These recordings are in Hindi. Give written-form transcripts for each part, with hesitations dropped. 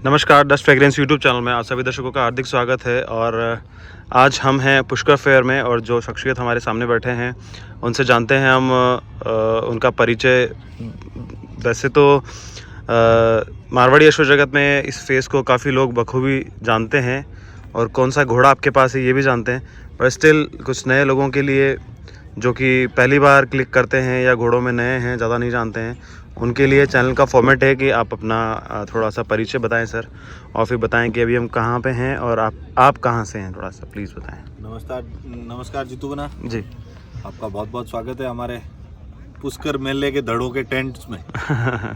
नमस्कार, डस्ट फ्रेग्रेंस यूट्यूब चैनल में आप सभी दर्शकों का हार्दिक स्वागत है। और आज हम हैं पुष्कर फेयर में और जो शख्सियत हमारे सामने बैठे हैं उनसे जानते हैं हम उनका परिचय। वैसे तो मारवाड़ी अश्व जगत में इस फेस को काफ़ी लोग बखूबी जानते हैं और कौन सा घोड़ा आपके पास है ये भी जानते हैं, पर स्टिल कुछ नए लोगों के लिए जो कि पहली बार क्लिक करते हैं या घोड़ों में नए हैं, ज़्यादा नहीं जानते हैं, उनके लिए चैनल का फॉर्मेट है कि आप अपना थोड़ा सा परिचय बताएं सर, और फिर बताएं कि अभी हम कहाँ पे हैं और आप कहाँ से हैं, थोड़ा सा प्लीज़ बताएं। नमस्कार जीतू बना जी। आपका बहुत बहुत स्वागत है हमारे पुष्कर मेले के दड़ों के टेंट्स में।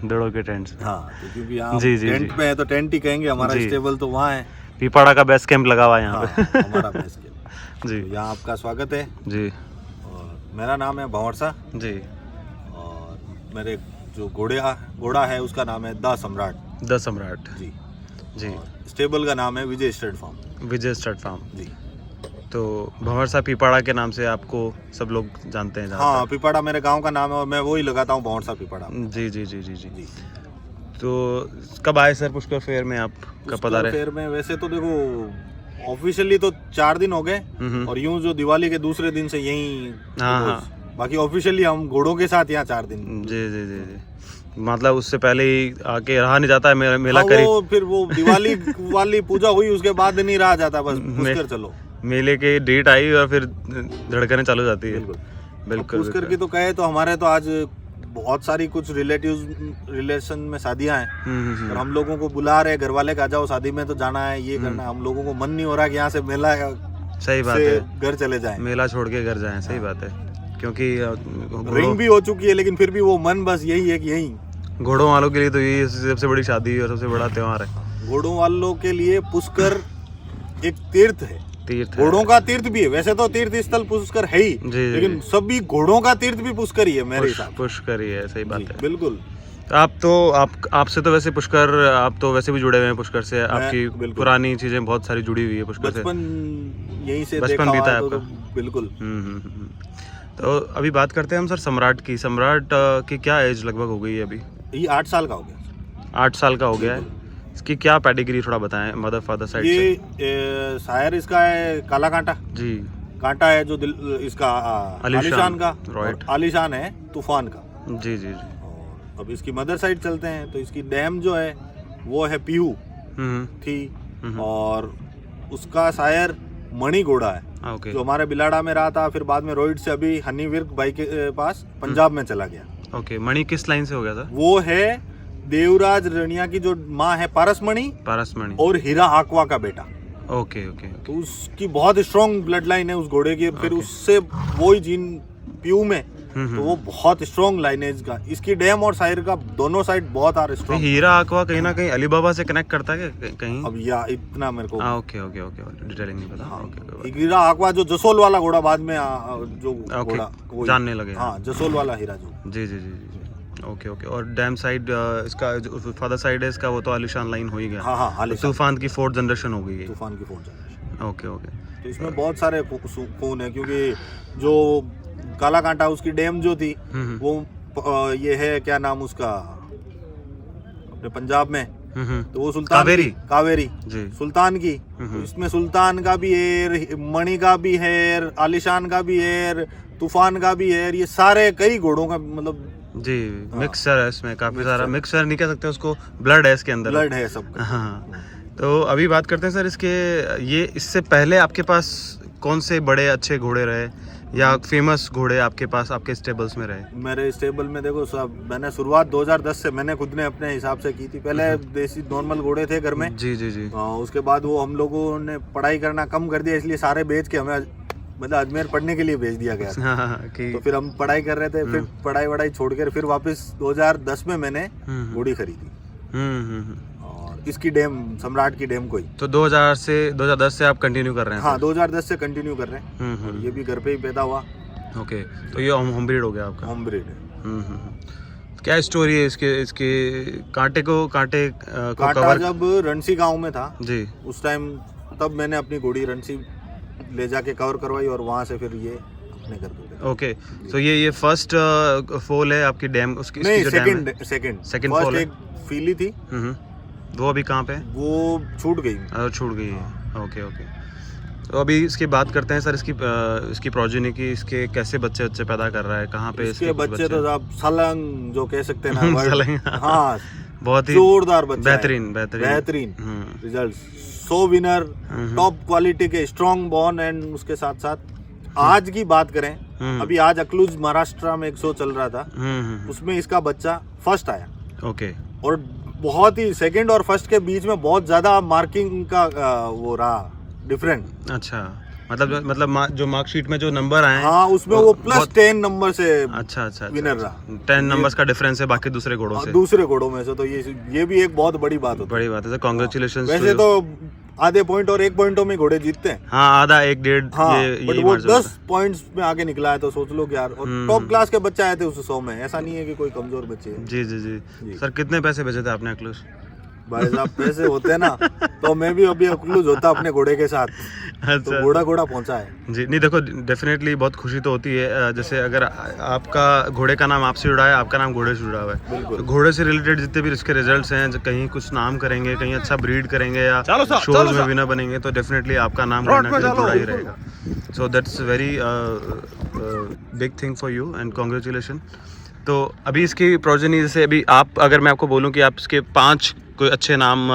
दड़ों के टेंट्स। हाँ, तो क्योंकि यहाँ जी, जी, टेंट जी। पे है तो टेंट ही कहेंगे, हमारा जी। स्टेबल तो वहाँ है। पीपाड़ा का बेस कैंप लगा हुआ है यहाँ हाँ, पे। हमारा बेस कैंप। जी तो यहाँ आपका स्वागत है। जी और मेरा नाम है भंवरसा जी। और मेरे जो घोड़ा है उसका नाम है द सम्राट। द सम्राट। जी जी। और स्टेबल का नाम है विजय स्टड फार्म। विजय स्टड फार्म। जी। तो भंवरसा पीपाड़ा के नाम से आपको सब लोग जानते हैं हाँ, ज़्यादातर। पीपाड़ा मेरे गांव का नाम है और मैं वही लगाता हूँ भंवरसा पीपाड़ा। जी जी जी जी जी। जी। तो कब आए सर पुष्कर फेयर में, आप कब पता पुष्कर रहे? फेयर में वैसे तो देखो ऑफिशियली तो 4 दिन हो गए और यूं जो दिवाली के दूसरे दिन से यहीं। हाँ, रोज। बाकी ऑफिशियली हम घोड़ों के साथ यहाँ 4 दिन। जी जी जी जी। मतलब उससे पहले ही आके रहा नहीं जाता है मेला हाँ, करीब। वो फिर वो दिवाली वाली पूजा हुई उसके बाद नहीं रहा जाता, बस पुष्कर चलो। मेले के डेट आई और फिर धड़कने चालू हो जाती है। बिल्कुल बिल्कुल। पुष्कर की तो कहे तो हमारे तो आज बहुत सारी कुछ रिलेशन में शादियां हैं और हम लोगों को बुला रहे, घर वाले का जाओ शादी में तो जाना है, ये करना है। हम लोगों को मन नहीं हो रहा कि यहाँ से मेला सही बात से है, घर चले जाएं। मेला छोड़ के घर जाएं। सही बात है, क्योंकि रिंग भी हो चुकी है लेकिन फिर भी वो मन बस यही है कि यहीं। घोड़ों वालों के लिए तो यही सबसे बड़ी शादी और सबसे बड़ा त्योहार है। घोड़ों वालों के लिए पुष्कर एक तीर्थ है, तीर्थ घोड़ों का तीर्थ भी है। वैसे तो तीर्थ स्थल पुष्कर है ही, लेकिन सभी घोड़ों का तीर्थ भी पुष्कर ही है मेरे हिसाब। पुष्कर ही है, सही बात है। बिल्कुल। तो आपसे तो वैसे पुष्कर, आप तो वैसे भी जुड़े हुए हैं पुष्कर से, आपकी पुरानी चीजें बहुत सारी जुड़ी हुई है पुष्कर से। बचपन यहीं से बचपन बीता है आपका। बिल्कुल। तो अभी बात करते हैं हम सर सम्राट की। सम्राट की क्या एज लगभग हो गई है अभी? ये 8 साल का हो गया। 8 साल का हो गया है। इसकी क्या पैडिग्री थोड़ा बताएं मदर फादर साइड से। ये शायर इसका है काला कांटा। जी। कांटा है जो इसका आलीशान का, राइट। आलीशान है तूफान का। जी जी जी। और अब इसकी मदर साइड चलते हैं तो इसकी डैम जो है वो है पीहू थी और उसका शायर मणि घोड़ा है। ओके। जो हमारे बिलाड़ा में रहा था, फिर बाद में रोहित से अभी हनी विर्क भाई के पास पंजाब में चला गया। ओके। मणि किस लाइन से हो गया था? वो है देवराज रनिया की जो माँ है पारसमणि, पारसमणि और हीरा हाकवा का बेटा। Okay okay. तो उसकी बहुत स्ट्रॉन्ग ब्लड लाइन है उस घोड़े की। फिर उससे वो ही जीन पीयू में, तो वो बहुत स्ट्रॉन्ग लाइनेज का। इसकी डैम और शायर का दोनों साइड बहुत आ स्ट्रॉन्ग। हीरा आकवा कहीं ना कहीं अली बाबा से कनेक्ट करता है कहीं? अब या इतना मेरे को ओके ओके ओके, डिटेलिंग नहीं पता। ओके। हीरा हाकवा जो जसोल वाला घोड़ा बाद में जो घोड़ा जानने लगे। हाँ, जसोल वाला हीरा जो। जी जी जी जी। Okay okay. और डैम साइड इसका जो फादर साइड है इसका, वो तो आलिशान लाइन हो ही गया। हाँ हाँ, तूफान की 4th जनरेशन हो गई है। तूफान की 4th जनरेशन। Okay okay. तो इसमें बहुत सारे खून है, क्योंकि जो काला कांटा उसकी डैम जो थी वो ये है, क्या नाम उसका, अपने पंजाब में, तो वो सुल्तान कावेरी जी। सुल्तान की। तो इसमें सुल्तान का भी है, मणि का भी है, आलिशान का भी है, तूफान का भी है। ये सारे कई घोड़ों का मतलब जी मिक्सर है इसमें, काफी सारा मिक्सर नहीं कह सकते उसको, ब्लड है इसके अंदर। ब्लड है सबका। हाँ। तो अभी बात करते हैं सर इसके, ये इससे पहले आपके पास कौन से बड़े अच्छे घोड़े रहे या फेमस घोड़े आपके पास, आपके स्टेबल्स में रहे? मेरे स्टेबल में देखो सब, मैंने शुरुआत 2010 से मैंने खुद ने अपने हिसाब से की थी। पहले देसी नॉर्मल घोड़े थे घर में। जी जी जी। उसके बाद वो हम लोगों ने पढ़ाई करना कम कर दिया, इसलिए सारे बेच के हमें मतलब अजमेर पढ़ने के लिए भेज दिया गया था। तो फिर हम पढ़ाई कर रहे थे, फिर पढ़ाई वढ़ाई छोड़ कर फिर वापस 2010 में मैंने घोड़ी खरीदी। और इसकी डैम, सम्राट की डैम कोई। तो 2010 से आप कंटिन्यू कर रहे हैं? हाँ, 2010 से कंटिन्यू कर रहे हैं। ये भी घर पे ही पैदा हुआ। ओके। तो ये होम ब्रीड हो गया आपका? होम ब्रीड है। क्या स्टोरी है इसके कांटे को कांटा जब रणसी गांव में था जी, उस टाइम, तब मैंने अपनी घोड़ी रणसी ले जाके कवर करवाई और वहाँ से फिर ये अपने घर पे। ओके। तो ये फर्स्ट फोल है आपकी डैम उसकी? नहीं, सेकंड फोल है। एक फीली थी वो अभी कहाँ पे? वो छूट गई। छूट गई है। Okay okay. तो अभी इसकी बात करते हैं सर, इसकी प्रोजेनी की, इसके कैसे बच्चे पैदा कर रहा है, कहाँ पे इसके बच्चे तो आप सलंग जो कह सकते हैं ना सलंग, हाँ, बहुत ही जोरदार बच्चा, बेहतरीन रिजल्ट, 100 विनर, टॉप क्वालिटी के, स्ट्रॉन्ग बॉर्न। एंड उसके साथ साथ आज की बात करें, अभी आज अकलूज महाराष्ट्र में एक शो चल रहा था, उसमें इसका बच्चा फर्स्ट आया। ओके। और बहुत ही सेकंड और फर्स्ट के बीच में बहुत ज्यादा मार्किंग का वो रहा डिफरेंट। अच्छा, मतलब जो मार्कशीट में जो नंबर आए, हाँ, उसमें वो +10 नंबर से अच्छा विनर रहा। 10 नंबर्स का डिफरेंस है बाकी दूसरे घोड़ों से, दूसरे घोड़ों में से। तो ये भी एक बहुत बड़ी बात होती है। बड़ी बात है। कांग्रेचुलेशंस। वैसे तो आधे पॉइंट और 1 पॉइंटों में घोड़े जीतते हैं। हाँ, आधा 1-1.5। हाँ, बट वो 10 पॉइंट्स में आगे निकला है, तो सोच लो कि यार, और टॉप क्लास के बच्चे आए थे उस 100 में, ऐसा नहीं है कि कोई कमजोर बच्चे हैं। जी जी जी। सर कितने पैसे भेजे थे आपने अकलूज? भाई साहब, पैसे होते ना तो मैं भी अभी अकलूज होता अपने घोड़े के साथ। अच्छा। तो घोड़ा पहुंचा है जी। नहीं देखो, डेफिनेटली बहुत खुशी तो होती है, जैसे अगर आपका घोड़े का नाम आपसे जुड़ा है, आपका नाम घोड़े से जुड़ा हुआ है, तो घोड़े से रिलेटेड जितने भी इसके रिजल्ट्स हैं, कहीं कुछ नाम करेंगे, कहीं अच्छा ब्रीड करेंगे या शोज में विनर बनेंगे, तो डेफिनेटली आपका नाम जुड़ा ही रहेगा। So that's very big thing for you and congratulation. तो अभी इसकी प्रोजेनी, जैसे अभी आप, अगर मैं आपको बोलूँ कि आप इसके 5 कोई अच्छे नाम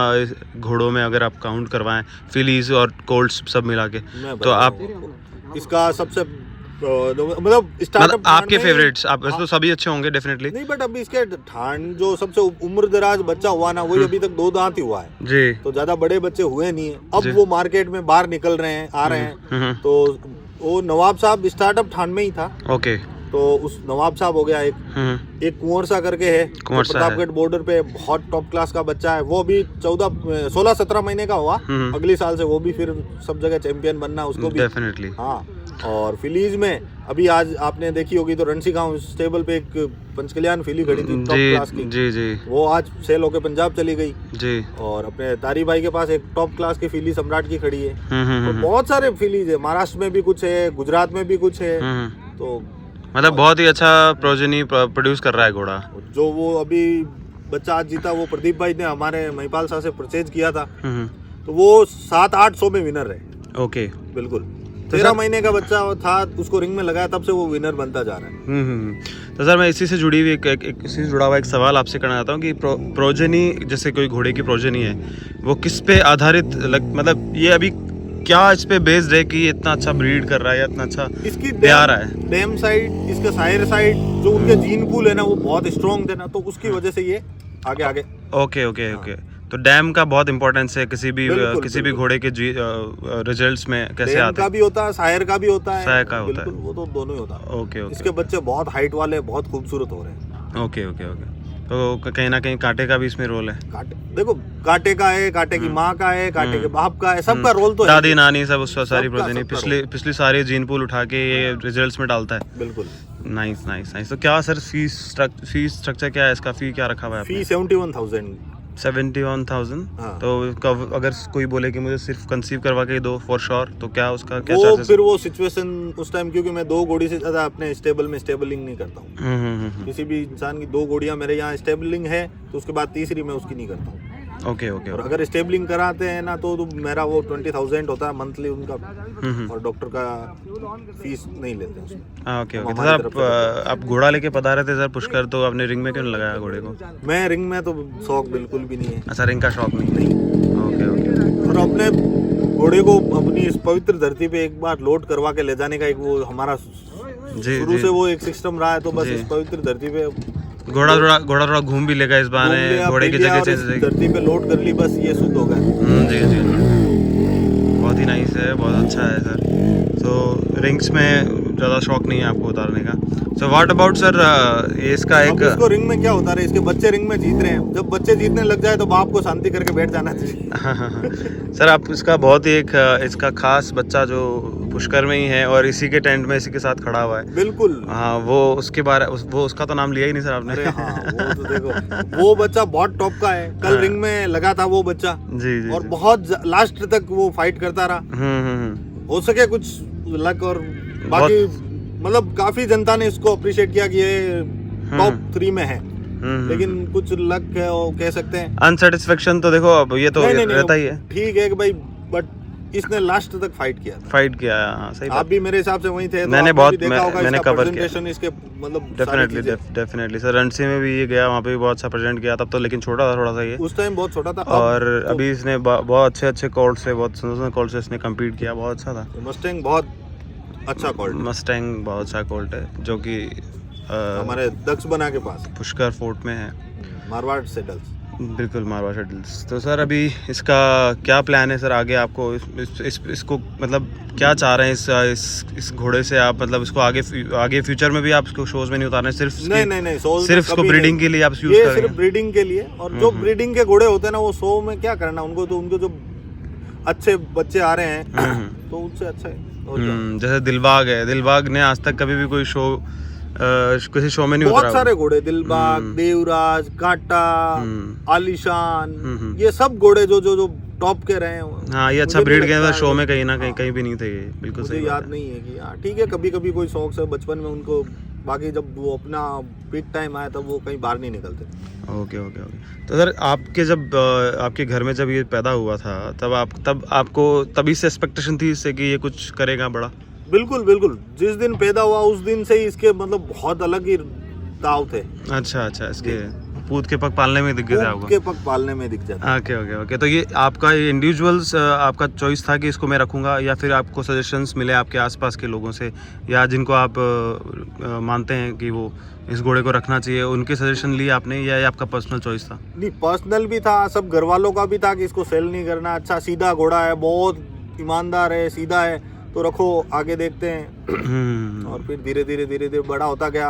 घोड़ों में अगर आप काउंट करवाएं, फिलीज और कोल्ट्स सब मिला के, तो आप इसका सबसे मतलब स्टार्टअप आपके फेवरेट्स, आप वैसे तो सभी अच्छे होंगे डेफिनेटली। नहीं, बट अभी इसके ठान जो सबसे उम्र दराज बच्चा हुआ ना, वही अभी तक 2 दांत ही हुआ है जी। तो ज्यादा बड़े बच्चे हुए नहीं है। अब वो मार्केट में बाहर निकल रहे हैं, आ रहे हैं। तो वो नवाब साहब स्टार्टअप ठान में ही था। ओके। तो उस नवाब साहब हो गया, एक कुंवर सा करके है, प्रतापगढ़ बॉर्डर पे, बहुत टॉप क्लास का बच्चा है। वो भी 16-17 महीने का हुआ, अगले साल से वो भी फिर सब जगह चैंपियन बनना उसको भी डेफिनेटली। हाँ, और फिलीज में अभी आज आपने देखी होगी तो रणसी गांव स्टेबल पे एक पंचकल्याण फिली खड़ी थी टॉप क्लास की। जी जी। वो आज सेल होके पंजाब चली गई जी। और अपने तारी भाई के पास एक टॉप क्लास की फिली सम्राट की खड़ी है। तो बहुत सारे फिलीज है, महाराष्ट्र में भी कुछ है, गुजरात में भी कुछ है। तो मतलब बहुत ही अच्छा प्रोजेनी प्रोड्यूस कर रहा है घोड़ा। जो वो अभी बच्चा आज जीता, वो प्रदीप भाई ने हमारे महिपाल साहब से परचेज किया था, तो वो 700-800 में विनर है। ओके, बिल्कुल। 13 महीने का बच्चा था, उसको रिंग में लगाया, तब से वो विनर बनता जा रहा है। तो सर मैं इसी से जुड़ी हुई इसी से जुड़ा हुआ एक सवाल आपसे करना चाहता हूँ कि प्रोजेनी, जैसे कोई घोड़े की प्रोजेनी है, वो किस पे आधारित, मतलब ये अभी क्या इस पे बेस्ड है कि ये इतना अच्छा ब्रीड कर रहा है या इतना अच्छा इसकी प्यार है? डैम साइड, इसका साइर साइड, जो उनके जीन पूल है ना, वो बहुत स्ट्रॉन्ग थे ना, तो उसकी वजह से ये आगे। Okay okay okay. तो डैम का बहुत इंपॉर्टेंस है किसी भी घोड़े के रिजल्ट्स में, कैसे आते हैं? का भी होता है, सायर का भी होता है। सायर का होता है, वो तो दोनों ही होता है। ओके। इसके बच्चे बहुत हाइट वाले, बहुत खूबसूरत हो रहे हैं। Okay okay okay. तो कहीं ना कहीं कांटे का भी इसमें रोल है। देखो, कांटे का है, कांटे की माँ का है, कांटे के बाप का है, सबका रोल तो है। दादी नानी सब उसका सारी प्रोजेनी पिछली सारी जीन पूल उठा के ये रिजल्ट्स में डालता है। बिल्कुल। Nice nice nice. तो क्या सर फीस स्ट्रक्चर क्या है इसका? फी क्या रखा हुआ है? फी 71,000। 71,000। हाँ। तो अगर कोई बोले कि मुझे सिर्फ कंसीव करवा के दो फॉर श्योर, तो क्या उसका क्या चार्जेस? फिर वो सिचुएशन उस टाइम, क्योंकि मैं 2 घोड़ी से ज्यादा अपने स्टेबल में स्टेबलिंग नहीं करता हूँ। किसी भी इंसान की 2 घोड़ियां मेरे यहाँ स्टेबलिंग है, तो उसके बाद तीसरी मैं उसकी नहीं करता हूँ। Okay okay. और अगर स्टेबलिंग कराते हैं ना, तो मेरा वो 20,000 होता है मंथली उनका, और डॉक्टर का फीस नहीं लेते उसमें। Okay okay. तो सर आप घोड़ा लेके पधारे थे सर पुष्कर, तो आपने रिंग में क्यों लगाया घोड़े को? मैं रिंग में तो शौक बिल्कुल भी नहीं है। अच्छा, रिंग का शौक नहीं? Okay okay. और अपने घोड़े को अपनी इस पवित्र धरती पे एक बार लोड करवा के ले जाने का एक वो हमारा शुरू से वो एक सिस्टम रहा है। तो बस इस पवित्र धरती पे घोड़ा थोड़ा घूम भी लेगा इस बार, घोड़े की जगह चेंज हो जाएगी, धरती पे लोड कर ली, बस ये शुद्ध होगा। जी जी। बहुत ही नाइस है, बहुत अच्छा है सर। तो रिंग्स में ज़्यादा शौक नहीं है आपको उतारने का। सो व्हाट अबाउट सर, ये इसका एक, इसको रिंग में क्या उतारे? इसके बच्चे रिंग में जीत रहे हैं। जब बच्चे जीतने लग जाए तो बाप को शांति करके बैठ जाना चाहिए। सर आप इसका बहुत ही एक इसका खास बच्चा जो पुष्कर में ही है और इसी के टेंट में इसी के साथ खड़ा हुआ है। बिल्कुल। हाँ, वो उसके बारे वो उसका तो नाम लिया ही नहीं सर आपने। अरे हाँ, वो तो देखो, वो बच्चा बहुत टॉप का है। कल रिंग में लगा था वो बच्चा जी जी, और बहुत लास्ट तक वो फाइट करता रहा। हो सके कुछ लक, और बाकी मतलब काफी जनता ने इसको अप्रिशिएट किया कि ये टॉप 3 में है। लेकिन कुछ लक है वो कह सकते हैं। अनसेटिस्फेक्शन तो देखो अब ये तो रहता ही है। ठीक है कि भाई, बट इसने लास्ट तक फाइट किया। हाँ सही बात। आप भी मेरे हिसाब से वहीं थे, तो मैंने मैंने कवर किया इसके मतलब डेफिनेटली सर। रणसी में भी ये गया, वहाँ पे भी बहुत सा प्रेजेंट किया, तब तो लेकिन छोटा था थोड़ा सा ये उस टाइम, बहुत छोटा था। और अभी इसने बहुत अच्छे कोर्ट से, बहुत सुंदर कोर्ट से इसने कम्पीट किया, बहुत अच्छा था। मस्टैंग बहुत अच्छा कोल्ट है जो कि हमारे दक्ष बना के पास पुष्कर फोर्ट में है, मारवाड़ सेडल्स। बिल्कुल मारवाड़ सेडल्स। तो सर अभी इसका क्या प्लान है सर आगे? आपको इसको मतलब क्या चाह रहे हैं इस घोड़े से आप? मतलब इसको आगे फ्यूचर में भी आप इसको शोज में नहीं उतारना है? सिर्फ नहीं सिर्फ इसको ब्रीडिंग के लिए आप यूज करेंगे? सिर्फ ब्रीडिंग के लिए। और जो ब्रीडिंग के घोड़े होते हैं ना, वो शो में क्या करना उनको, तो उनको जो अच्छे बच्चे आ रहे हैं तो उससे अच्छा है। जैसे दिलबाग ने आज तक कभी भी कोई शो किसी शो में नहीं उतरा। बहुत सारे घोड़े, दिलबाग, देवराज, कांटा, आलीशान, ये सब घोड़े जो टॉप के रहे हैं। हाँ, ये अच्छा ब्रीड के शो में कहीं ना कहीं भी नहीं थे ये। बिल्कुल मुझे याद नहीं है कि हाँ ठीक है, कभी कोई शौक से बचपन में उनको, बाकी जब वो अपना पीक टाइम आया तब वो कहीं बाहर नहीं निकलते। ओके। तो सर आपके जब आपके घर में जब ये पैदा हुआ था तब आपको तभी से एक्सपेक्टेशन थी इससे कि ये कुछ करेगा बड़ा? बिल्कुल। जिस दिन पैदा हुआ उस दिन से ही इसके मतलब बहुत अलग ही दाव थे। अच्छा, इसके पूत के पग पालने में दिख गया आपको? के पग पालने में दिख जाता। ओके। तो ये आपका इंडिविजुअल्स आपका चॉइस था कि इसको मैं रखूंगा, या फिर आपको सजेशंस मिले आपके आसपास के लोगों से, या जिनको आप मानते हैं कि वो इस घोड़े को रखना चाहिए, उनके सजेशन लिए आपने, या ये आपका पर्सनल चॉइस था? नहीं, पर्सनल भी था, सब घर वालों का भी था कि इसको सेल नहीं करना, अच्छा सीधा घोड़ा है, बहुत ईमानदार है, सीधा है, तो रखो, आगे देखते हैं। और फिर धीरे धीरे बड़ा होता गया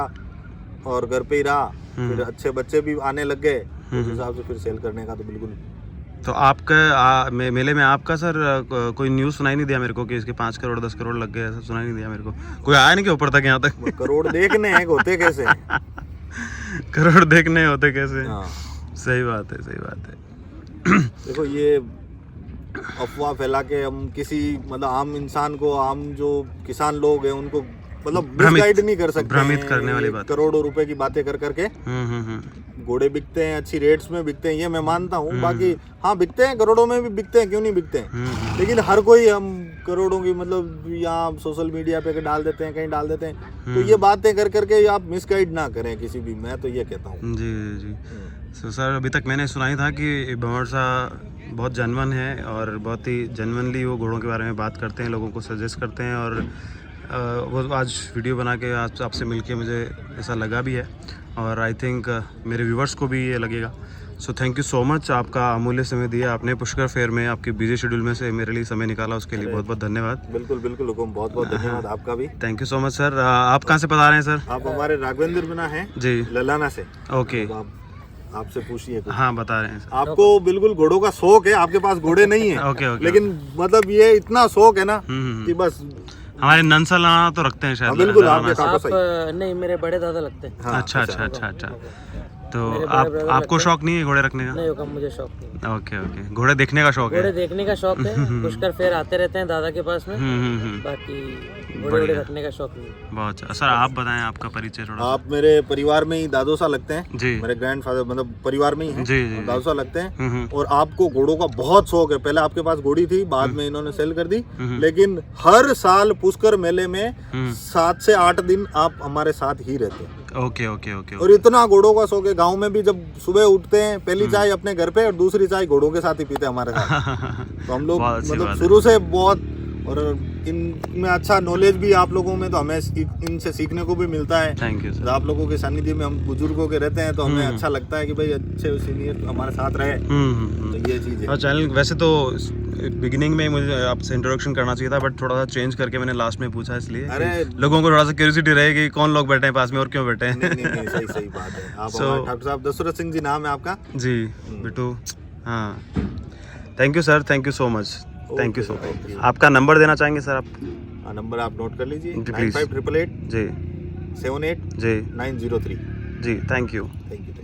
और घर पे ही रहा। फिर अच्छे बच्चे भी आने लग गए, उस हिसाब से फिर सेल करने का तो बिल्कुल। तो आपका मेले में आपका सर कोई न्यूज़ सुनाई नहीं दिया मेरे को कि इसके 5 करोड़ 10 करोड़ लग गए? ऐसा सुनाई नहीं दिया मेरे को, कोई आया नहीं कि ऊपर तक यहाँ तक? करोड़ देखने हैं, होते कैसे? करोड़ देखने होते कैसे? हाँ। सही बात है। देखो, ये अफवाह फैला के हम किसी मतलब आम इंसान को, आम जो किसान लोग हैं उनको मतलब मिसगाइड नहीं कर सकते, भ्रमित करने वाली बात। करोड़ों रुपए की बातें कर करके घोड़े बिकते हैं, अच्छी रेट्स में बिकते हैं, ये मैं मानता हूँ। बाकी हाँ, बिकते हैं, करोड़ों में भी बिकते हैं, क्यों नहीं बिकते हैं। लेकिन हर कोई हम करोड़ों की मतलब यहाँ सोशल मीडिया पे डाल देते हैं, कहीं डाल देते हैं, तो ये बातें कर करके आप मिसगाइड ना करें किसी भी, मैं तो ये कहता हूँ। जी। तो सर अभी तक मैंने सुना ही था कि भंवर शाह बहुत जेन्युइन है और बहुत ही जेन्युइनली वो घोड़ों के बारे में बात करते हैं, लोगों को सजेस्ट करते हैं, और वो आज वीडियो बना के आज आपसे मिलके मुझे ऐसा लगा भी है, और आई थिंक मेरे व्यूवर्स को भी ये लगेगा। So thank you so much, आपका अमूल्य समय दिया आपने पुष्कर फेयर में, आपके बिजी शेड्यूल में से मेरे लिए समय निकाला, उसके लिए बहुत बहुत धन्यवाद। बिल्कुल हुकुम, बहुत धन्यवाद आपका भी। Thank you so much sir. आप कहाँ से बता रहे हैं सर? आप हमारे राघवेंद्र बिना हैं जी, ललाना से। ओके, आपसे पूछिए। हाँ, बता रहे हैं सर। आपको बिल्कुल घोड़ों का शौक है, आपके पास घोड़े नहीं है। ओके। लेकिन मतलब ये इतना शौक है ना कि बस हमारे नंसल लाना तो रखते हैं शायद। बिल्कुल, आपके आप नहीं, मेरे बड़े दादा लगते हैं। हाँ, अच्छा। तो आपको शौक नहीं है घोड़े रखने का? नहीं होगा, मुझे शौक नहीं। ओके। घोड़े देखने का शौक है? घोड़े देखने का शौक है, पुष्कर फेयर आते रहते हैं दादा के पास में। बाकी घोड़े रखने का शौक नहीं। बहुत अच्छा। सर आप बताएं आपका परिचय थोड़ा। आप मेरे परिवार में ही दादोसा लगते हैं जी, मेरे ग्रैंडफादर मतलब परिवार में ही हैं जी। दादोसा लगते हैं। और आपको घोड़ों का बहुत शौक है, पहले आपके पास घोड़ी थी, बाद में इन्होंने सेल कर दी, लेकिन हर साल पुष्कर मेले में 7 से 8 दिन आप हमारे साथ ही रहते हैं। ओके। और इतना घोड़ों का शौक है, गाँव में भी जब सुबह उठते हैं पहली चाय अपने घर पे और दूसरी चाय घोड़ों के साथ ही पीते हैं हमारे साथ। तो हम लोग मतलब शुरू से बहुत, और इनमें अच्छा नॉलेज भी आप लोगों में, तो हमें इनसे सीखने को भी मिलता है। Thank you sir. आप लोगों के सानिध्य में हम बुजुर्गों के रहते हैं, तो हमें अच्छा लगता है कि भाई अच्छे सीनियर हमारे साथ रहे। तो ये चीज़ है। और चैनल वैसे तो बिगिनिंग में मुझे आपसे इंट्रोडक्शन करना चाहिए था, बट थोड़ा सा चेंज करके मैंने लास्ट में पूछा, इसलिए अरे लोगों को थोड़ा सा क्यूरियोसिटी रहे कि कौन लोग बैठे हैं पास में और क्यों बैठे हैं। नहीं, सही बात है। आप ठाकुर साहब दशरथ सिंह जी नाम है आपका? जी बिट्टू। हाँ, thank you sir, thank you so much, thank you so much. आपका नंबर देना चाहेंगे सर आप? नंबर आप नोट कर लीजिए, प्लीज। 9588 जी 78 जी 903। जी, थैंक यू। Thank you.